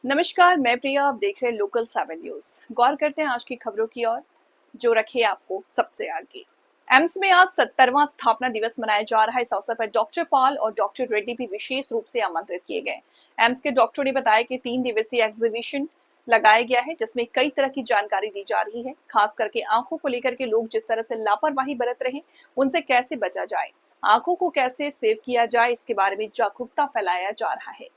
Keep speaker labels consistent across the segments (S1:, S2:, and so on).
S1: नमस्कार, मैं प्रिया। आप देख रहे हैं लोकल 7 न्यूज। गौर करते हैं आज की खबरों की ओर, जो रखे आपको सबसे आगे। एम्स में आज 70वां स्थापना दिवस मनाया जा रहा है। इस अवसर पर डॉक्टर पॉल और डॉक्टर रेड्डी भी विशेष रूप से आमंत्रित किए गए। एम्स के डॉक्टरों ने बताया कि 3 दिवसीय एग्जीबिशन लगाया गया है, जिसमें कई तरह की जानकारी दी जा रही है। खास करके आंखों को लेकर के लोग जिस तरह से लापरवाही बरत रहे हैं, उनसे कैसे बचा जाए, आंखों को कैसे सेव किया जाए, इसके बारे में जागरूकता फैलाया जा रहा है।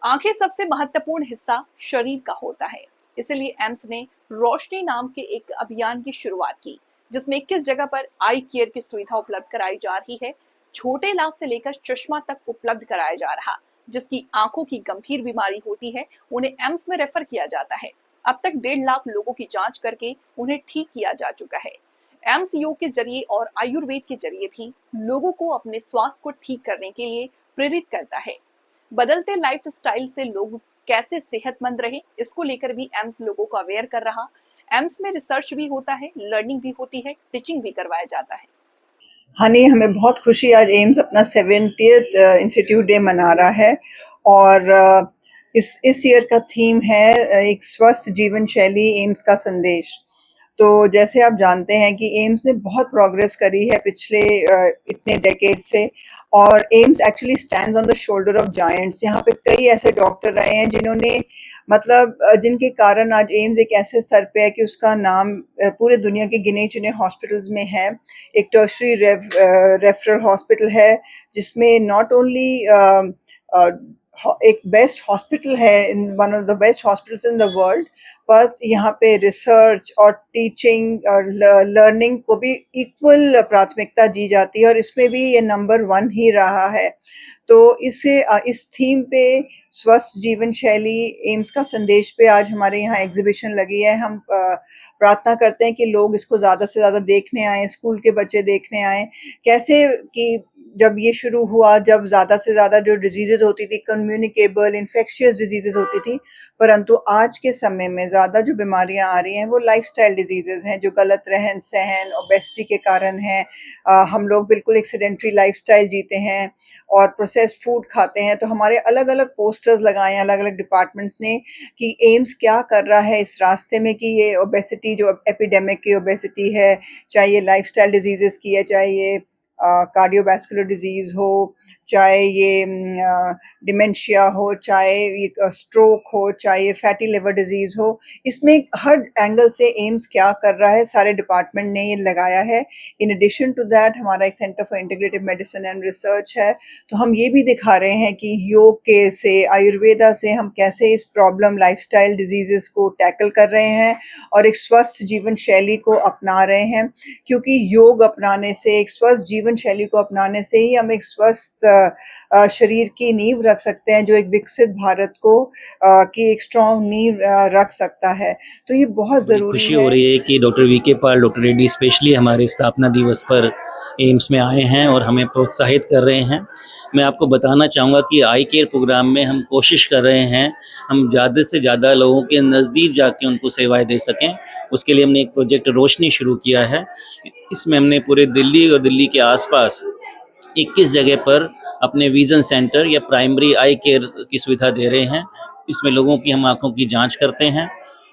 S1: आंखें सबसे महत्वपूर्ण हिस्सा शरीर का होता है, इसलिए एम्स ने रोशनी नाम के एक अभियान की शुरुआत की, जिसमें 21 जगह पर आई केयर की सुविधा उपलब्ध कराई जा रही है। छोटे इलाज से लेकर चश्मा तक उपलब्ध कराया जा रहा। जिसकी आंखों की गंभीर बीमारी होती है, उन्हें एम्स में रेफर किया जाता है। अब तक 1.5 लाख लोगों की जांच करके उन्हें ठीक किया जा चुका है। एम्स योग के जरिए और आयुर्वेद के जरिए भी लोगों को अपने स्वास्थ्य को ठीक करने के लिए प्रेरित करता है। बदलते लाइफस्टाइल से लोग कैसे सेहतमंद रहें, इसको लेकर भी एम्स लोगों को अवेयर कर रहा। एम्स में रिसर्च भी होता है, लर्निंग भी होती है, टीचिंग भी करवाया जाता है।
S2: हाँ नहीं, हमें बहुत खुशी आज एम्स अपना 70th इंस्टीट्यूट डे मना रहा है। और इस ईयर का थीम है एक स्वस्थ जीवन शैली, एम्स का संदेश। तो जैसे आप जानते हैं कि एम्स ने बहुत प्रोग्रेस करी है पिछले इतने डेकेड से। और AIIMS actually stands on the shoulder of giants. यहाँ पे कई ऐसे डॉक्टर रहे हैं जिन्होंने मतलब जिनके कारण आज एम्स एक ऐसे स्तर पे है कि उसका नाम पूरे दुनिया के गिने चुने हॉस्पिटल्स में है। एक टर्शरी रेफरल हॉस्पिटल है, जिसमें नॉट ओनली एक बेस्ट हॉस्पिटल है, in one of the best hospitals in the world, पर यहाँ पे रिसर्च और टीचिंग और लर्निंग को भी इक्वल प्राथमिकता दी जाती है, और इसमें भी ये नंबर 1 ही रहा है। तो इस थीम पे स्वस्थ जीवन शैली, एम्स का संदेश पे आज हमारे यहाँ एग्जीबिशन लगी है। हम प्रार्थना करते हैं कि लोग इसको ज़्यादा से ज़्यादा देखने आएँ, स्कूल के बच्चे देखने आएँ। कैसे कि जब ये शुरू हुआ, जब ज़्यादा से ज़्यादा जो डिजीज़ेज़ होती थी, कम्युनिकेबल इन्फेक्शियस डिजीज़ेज़ होती थी, परंतु आज के समय में ज़्यादा जो बीमारियाँ आ रही हैं, वो लाइफ़स्टाइल डिजीज़ेज़ हैं, जो गलत रहन-सहन, ओबेसिटी के कारण हैं। हम लोग बिल्कुल एक सेडेंटरी लाइफ़स्टाइल जीते हैं और प्रोसेस्ड फूड खाते हैं। तो हमारे अलग-अलग पोस्टर्स लगाए हैं अलग-अलग डिपार्टमेंट्स ने कि एम्स क्या कर रहा है इस रास्ते में, कि ये ओबेसिटी जो एपिडेमिक की ओबेसिटी है, चाहे ये लाइफ़स्टाइल डिजीज़ेज़ की है, चाहे ये कार्डियोवैस्कुलर डिजीज़ हो, चाहे ये डिमेंशिया हो, चाहे ये स्ट्रोक हो, चाहे ये फैटी लिवर डिजीज़ हो। इसमें हर एंगल से एम्स क्या कर रहा है, सारे डिपार्टमेंट ने ये लगाया है। इन एडिशन टू दैट हमारा एक centre for integrative medicine and research है। तो हम ये भी दिखा रहे हैं कि योग के से, आयुर्वेदा से हम कैसे इस प्रॉब्लम लाइफ़स्टाइल डिजीज़ेज़ को टैकल कर रहे हैं और एक स्वस्थ जीवन शैली को अपना रहे हैं। क्योंकि योग अपनाने से, एक स्वस्थ जीवन शैली को अपनाने से ही हम एक स्वस्थ शरीर की नींव रख सकते हैं, जो एक विकसित भारत को की एक स्ट्रॉन्ग नींव रख सकता है। तो ये बहुत
S3: बड़ी
S2: ज़रूरी
S3: खुशी हो
S2: है।
S3: रही है कि doctor V K Paul, doctor Reddy specially हमारे स्थापना दिवस पर एम्स में आए हैं और हमें प्रोत्साहित कर रहे हैं। मैं आपको बताना चाहूँगा कि आई केयर प्रोग्राम में हम कोशिश कर रहे हैं, हम ज़्यादा से ज़्यादा लोगों के नज़दीक जाके उनको सेवाएं दे सकें। उसके लिए हमने एक प्रोजेक्ट रोशनी शुरू किया है। इसमें हमने पूरे दिल्ली और दिल्ली के आसपास 21 जगह पर अपने विजन सेंटर या प्राइमरी आई केयर की सुविधा दे रहे हैं। इसमें लोगों की हम आँखों की जाँच करते हैं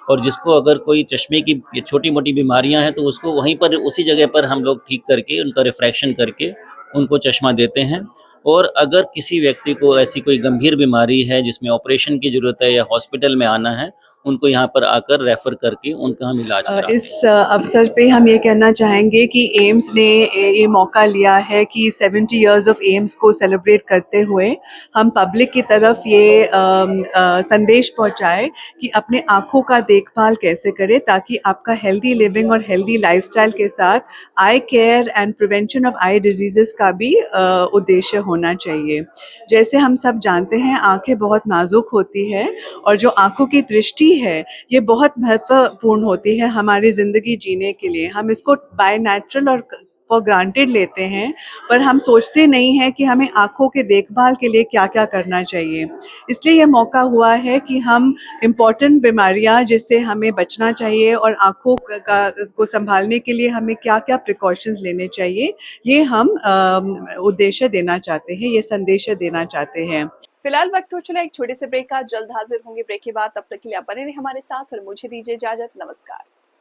S3: और जिसको अगर कोई चश्मे की छोटी-मोटी बीमारियां हैं, तो उसको वहीं पर उसी जगह पर हम लोग ठीक करके, उनका रिफ्रैक्शन करके उनको चश्मा देते हैं। और अगर किसी व्यक्ति को ऐसी कोई गंभीर बीमारी है जिसमें ऑपरेशन की ज़रूरत है या हॉस्पिटल में आना है, उनको यहाँ पर आकर रेफ़र करके उनका हम इलाज कराते
S4: इस
S3: हैं।
S4: अवसर पे हम ये कहना चाहेंगे कि एम्स ने ये मौका लिया है कि 70 इयर्स ऑफ एम्स को सेलिब्रेट करते हुए हम पब्लिक की तरफ ये संदेश पहुंचाएं कि अपने आँखों का देखभाल कैसे करें, ताकि आपका हेल्दी लिविंग और हेल्दी लाइफस्टाइल के साथ eye care and prevention of eye diseases का भी उद्देश्य होना चाहिए। जैसे हम सब जानते हैं, आँखें बहुत नाजुक होती है और जो आँखों की दृष्टि है, ये बहुत महत्वपूर्ण होती है हमारी ज़िंदगी जीने के लिए। हम इसको बाय नेचुरल और फॉर ग्रांटेड लेते हैं, पर हम सोचते नहीं हैं कि हमें आँखों के देखभाल के लिए क्या-क्या करना चाहिए। इसलिए ये मौका हुआ है कि हम इम्पॉर्टेंट बीमारियाँ जिससे हमें बचना चाहिए और आँखों का को सँभालने के लिए हमें क्या-क्या प्रिकॉशंस लेने चाहिए, ये हम उद्देश्य देना चाहते हैं, ये संदेश देना चाहते हैं।
S1: फिलहाल वक्त हो चला एक छोटे से ब्रेक का, जल्द हाजिर होंगे ब्रेक के बाद। तब तक के लिए आप बने रहिए हमारे साथ और मुझे दीजिए इजाजत। नमस्कार।